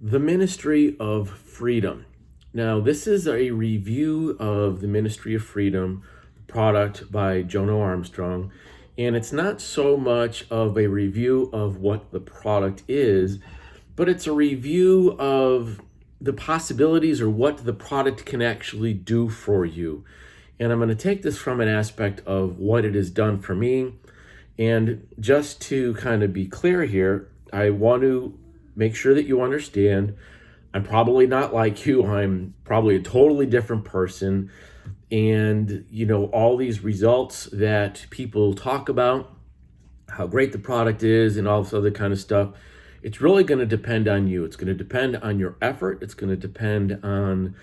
The Ministry of Freedom. Now, this is a review of the Ministry of Freedom product by Jono Armstrong, and it's not so much of a review of what the product is, but it's a review of the possibilities or what the product can actually do for you. And I'm going to take this from an aspect of what it has done for me. And just to kind of be clear here, I want to make sure that you understand I'm probably not like you. I'm probably a totally different person. And, all these results that people talk about, how great the product is and all this other kind of stuff, it's really going to depend on you. It's going to depend on your effort. It's going to depend on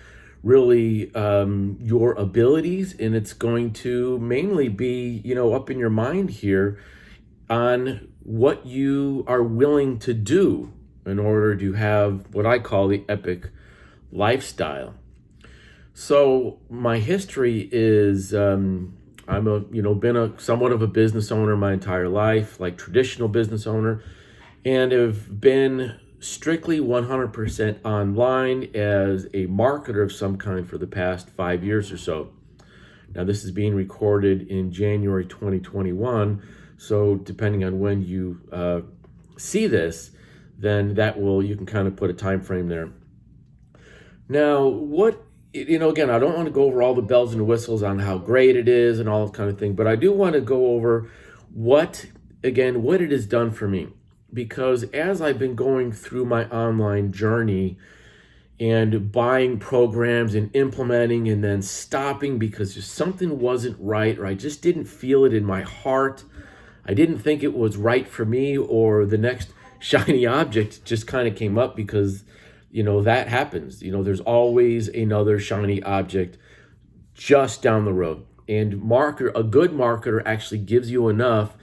really your abilities. And it's going to mainly be, up in your mind here on what you are willing to do in order to have what I call the epic lifestyle. So my history is I'm been a somewhat of a business owner my entire life, like traditional business owner, and have been strictly 100% online as a marketer of some kind for the past 5 years or so. Now this is being recorded in January 2021, so depending on when you see this, then you can kind of put a time frame there. Now, again, I don't want to go over all the bells and whistles on how great it is and all that kind of thing, but I do want to go over what it has done for me. Because as I've been going through my online journey and buying programs and implementing and then stopping because just something wasn't right, or I just didn't feel it in my heart, I didn't think it was right for me, or the next shiny object just kind of came up because, that happens. There's always another shiny object just down the road. And a good marketer actually gives you enough.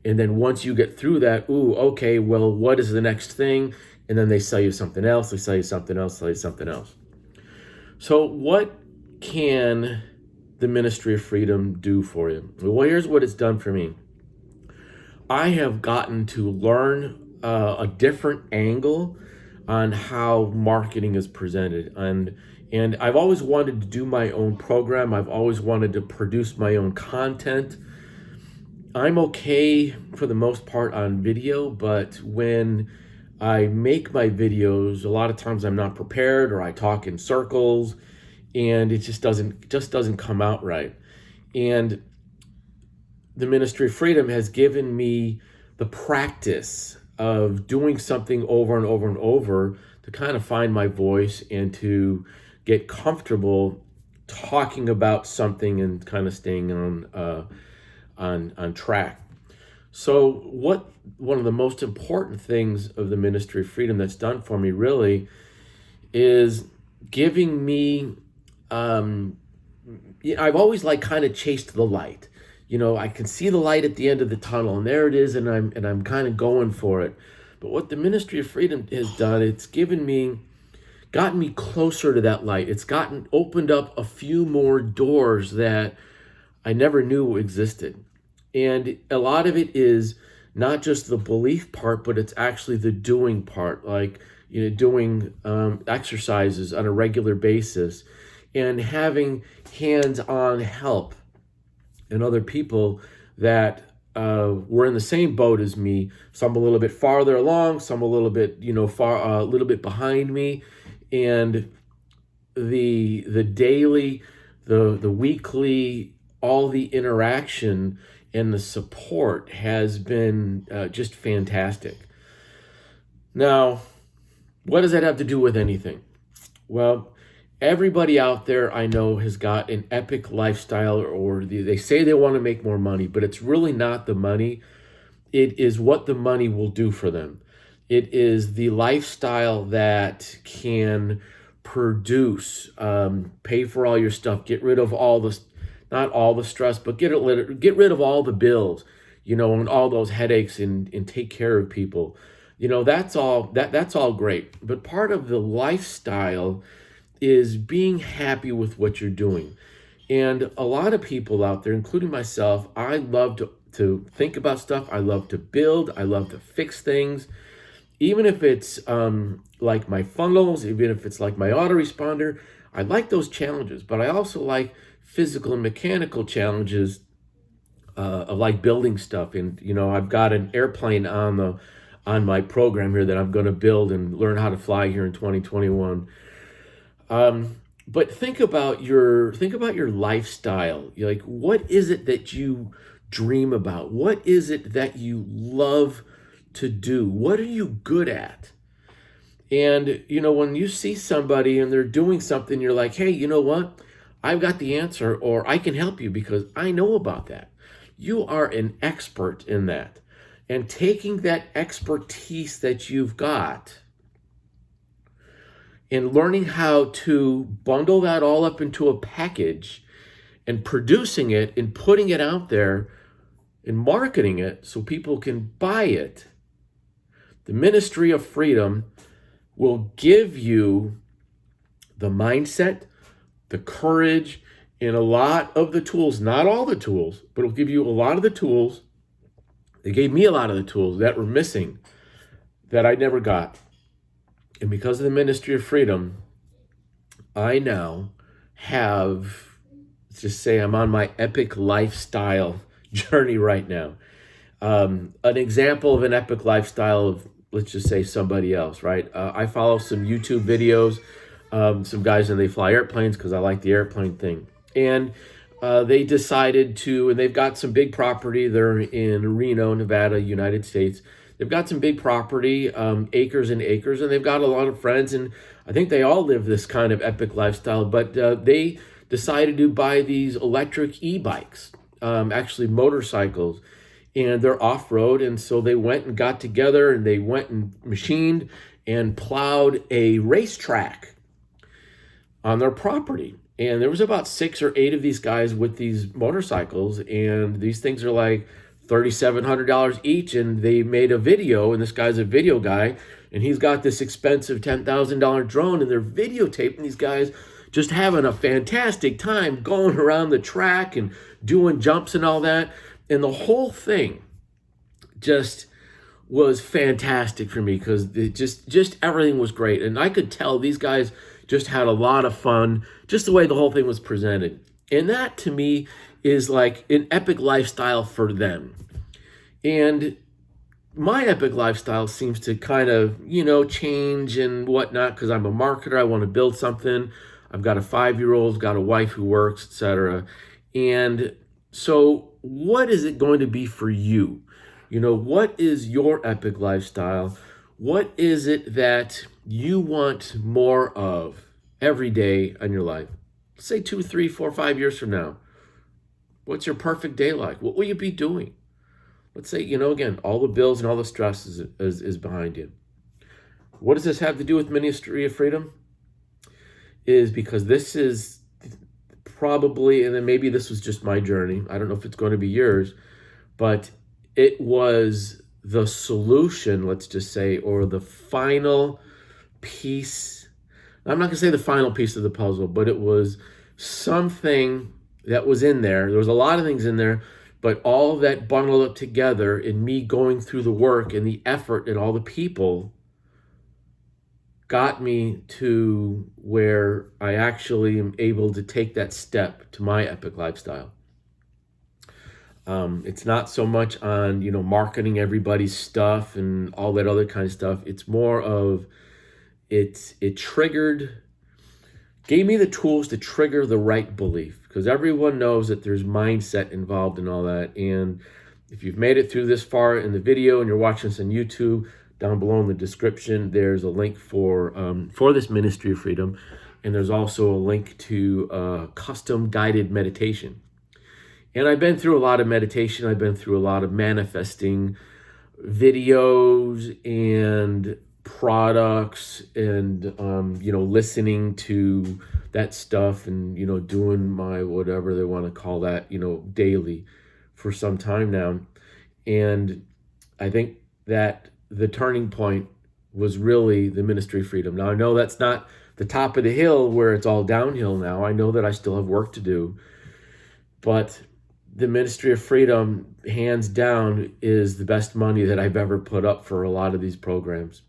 And then once you get through that, okay, well, what is the next thing? And then they sell you something else, they sell you something else, sell you something else. So what can the Ministry of Freedom do for you? Well, here's what it's done for me. I have gotten to learn a different angle on how marketing is presented. And I've always wanted to do my own program. I've always wanted to produce my own content. I'm okay for the most part on video, but when I make my videos, a lot of times I'm not prepared, or I talk in circles and it just doesn't come out right. And the Ministry of Freedom has given me the practice of doing something over and over and over to kind of find my voice and to get comfortable talking about something and kind of staying on track. So one of the most important things of the Ministry of Freedom that's done for me really is giving me, I've always kind of chased the light. I can see the light at the end of the tunnel, and there it is, and I'm kind of going for it. But what the Ministry of Freedom has done, it's gotten me closer to that light. It's opened up a few more doors that I never knew existed. And a lot of it is not just the belief part, but it's actually the doing part, like doing exercises on a regular basis and having hands-on help and other people that were in the same boat as me. Some a little bit farther along, some a little bit, a little bit behind me. And the daily, the weekly, all the interaction and the support has been just fantastic. Now, what does that have to do with anything? Well, everybody out there I know has got an epic lifestyle, or they say they want to make more money, but it's really not the money. It is what the money will do for them. It is the lifestyle that can produce, pay for all your stuff, get rid of not all the stress, but get rid of all the bills, and all those headaches and take care of people. That's all great. But part of the lifestyle is being happy with what you're doing. And a lot of people out there, including myself, I love to think about stuff. I love to build. I love to fix things. even if it's like my funnels, even if it's like my autoresponder, I like those challenges, but I also like physical and mechanical challenges of like building stuff. And I've got an airplane on my program here that I'm going to build and learn how to fly here in 2021. But think about your lifestyle. Like, what is it that you dream about? What is it that you love to do? What are you good at? And when you see somebody and they're doing something, you're like, hey, you know what? I've got the answer, or I can help you because I know about that. You are an expert in that. And taking that expertise that you've got and learning how to bundle that all up into a package and producing it and putting it out there and marketing it so people can buy it, the Ministry of Freedom will give you the mindset, the courage, and a lot of the tools, not all the tools, but it'll give you a lot of the tools. They gave me a lot of the tools that were missing that I never got. And because of the Ministry of Freedom, I now have, let's just say I'm on my epic lifestyle journey right now. An example of an epic lifestyle of, let's just say, somebody else, right? I follow some YouTube videos, some guys, and they fly airplanes because I like the airplane thing. And they decided to, and they've got some big property. They're in Reno, Nevada, United States. They've got some big property, acres and acres, and they've got a lot of friends. And I think they all live this kind of epic lifestyle, but they decided to buy these electric e-bikes, actually motorcycles, and they're off-road. And so they went and got together and they went and machined and plowed a racetrack on their property. And there was about 6 or 8 of these guys with these motorcycles, and these things are like $3,700 each. And they made a video, and this guy's a video guy, and he's got this expensive $10,000 drone, and they're videotaping these guys just having a fantastic time going around the track and doing jumps and all that. And the whole thing just was fantastic for me because just everything was great. And I could tell these guys just had a lot of fun, just the way the whole thing was presented. And that to me is like an epic lifestyle for them. And my epic lifestyle seems to kind of, change and whatnot because I'm a marketer. I want to build something. I've got a 5-year-old, got a wife who works, etc. And so what is it going to be for you? What is your epic lifestyle? What is it that you want more of every day in your life? Let's say 2, 3, 4, 5 years from now. What's your perfect day like? What will you be doing? Let's say, again, all the bills and all the stress is behind you. What does this have to do with Ministry of Freedom? Is because this is probably, and then maybe this was just my journey. I don't know if it's going to be yours, but it was the solution, let's just say, or the final piece. I'm not going to say the final piece of the puzzle, but it was something that was in there. There was a lot of things in there, but all that bundled up together in me going through the work and the effort and all the people got me to where I actually am able to take that step to my epic lifestyle. It's not so much on, marketing everybody's stuff and all that other kind of stuff. It's more of, it gave me the tools to trigger the right belief, because everyone knows that there's mindset involved in all that. And if you've made it through this far in the video and you're watching this on YouTube, down below in the description, there's a link for this Ministry of Freedom. And there's also a link to custom guided meditation. And I've been through a lot of meditation. I've been through a lot of manifesting videos and products and, listening to that stuff and, doing my whatever they want to call that, daily for some time now. And I think that the turning point was really the Ministry of Freedom. Now, I know that's not the top of the hill where it's all downhill now. I know that I still have work to do. But the Ministry of Freedom, hands down, is the best money that I've ever put up for a lot of these programs.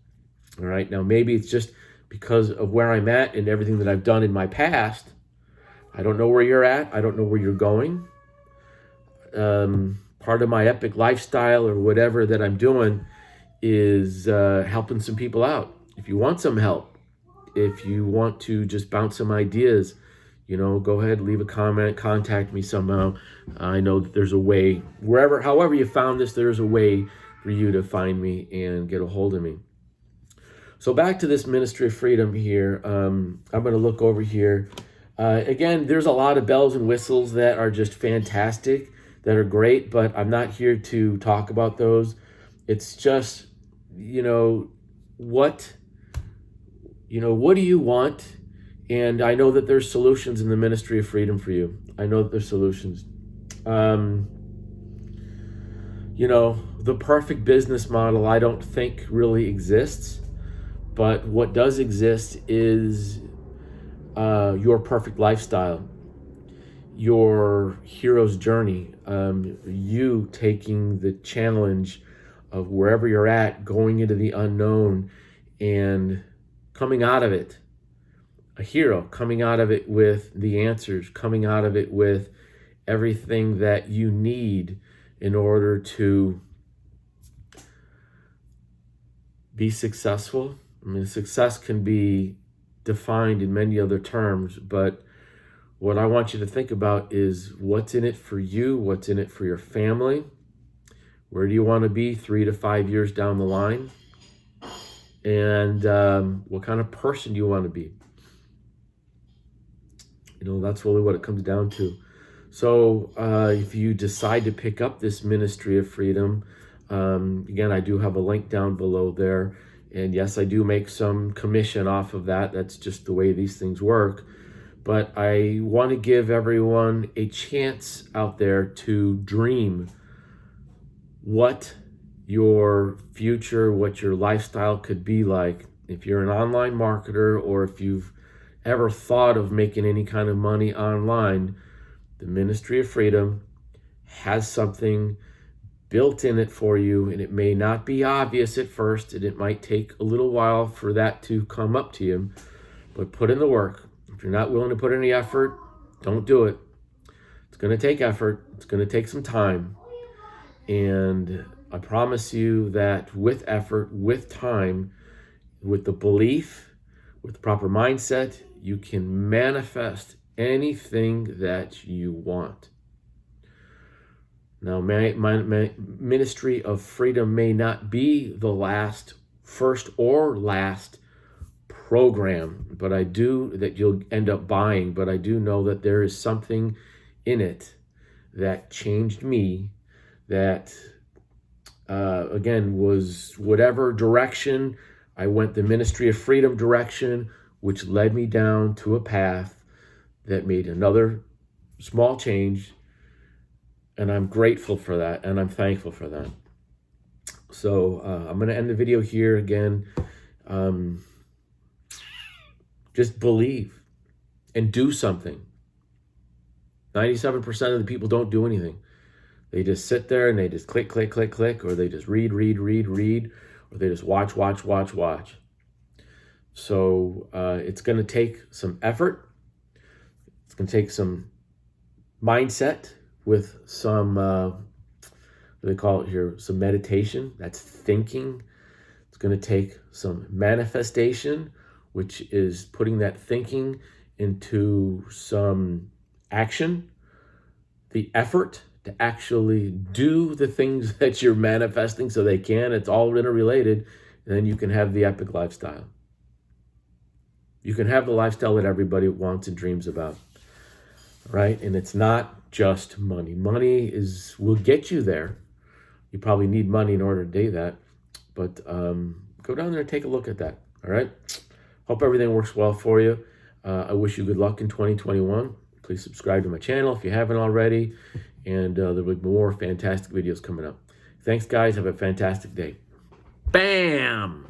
All right. Now, maybe it's just because of where I'm at and everything that I've done in my past. I don't know where you're at. I don't know where you're going. Part of my epic lifestyle or whatever that I'm doing is helping some people out. If you want some help, if you want to just bounce some ideas, go ahead, leave a comment, contact me somehow. I know that there's a way, however you found this, there's a way for you to find me and get a hold of me. So back to this Ministry of Freedom here. I'm going to look over here. Again, there's a lot of bells and whistles that are just fantastic, that are great, but I'm not here to talk about those. It's just, what do you want? And I know that there's solutions in the Ministry of Freedom for you. I know that there's solutions. The perfect business model I don't think really exists, but what does exist is your perfect lifestyle, your hero's journey, you taking the challenge of wherever you're at, going into the unknown and coming out of it a hero, coming out of it with the answers, coming out of it with everything that you need in order to be successful. I mean, success can be defined in many other terms, but what I want you to think about is what's in it for you, what's in it for your family, where do you want to be 3 to 5 years down the line, and what kind of person do you want to be? That's really what it comes down to. So if you decide to pick up this Ministry of Freedom, again, I do have a link down below there. And yes, I do make some commission off of that. That's just the way these things work. But I want to give everyone a chance out there to dream what your future, what your lifestyle could be like. If you're an online marketer, or if you've ever thought of making any kind of money online, the Ministry of Freedom has something built in it for you, and it may not be obvious at first, and it might take a little while for that to come up to you, but put in the work. If you're not willing to put any effort, don't do it. It's going to take effort. It's going to take some time. And I promise you that with effort, with time, with the belief, with the proper mindset, you can manifest anything that you want. Now, my Ministry of Freedom may not be the first or last program, but I do that you'll end up buying. But I do know that there is something in it that changed me, that again was whatever direction I went, the Ministry of Freedom direction, which led me down to a path that made another small change. And I'm grateful for that, and I'm thankful for that. So I'm going to end the video here again. Just believe and do something. 97% of the people don't do anything. They just sit there and they just click, click, click, click, or they just read, or they just watch. So it's going to take some effort. It's going to take some mindset with some, what do they call it here? Some meditation. That's thinking. It's going to take some manifestation, which is putting that thinking into some action. The effort to actually do the things that you're manifesting so they can. It's all interrelated. And then you can have the epic lifestyle. You can have the lifestyle that everybody wants and dreams about, right? And it's not just money. Money will get you there. You probably need money in order to do that. But go down there and take a look at that, all right? Hope everything works well for you. I wish you good luck in 2021. Please subscribe to my channel if you haven't already. And there will be more fantastic videos coming up. Thanks, guys. Have a fantastic day. Bam!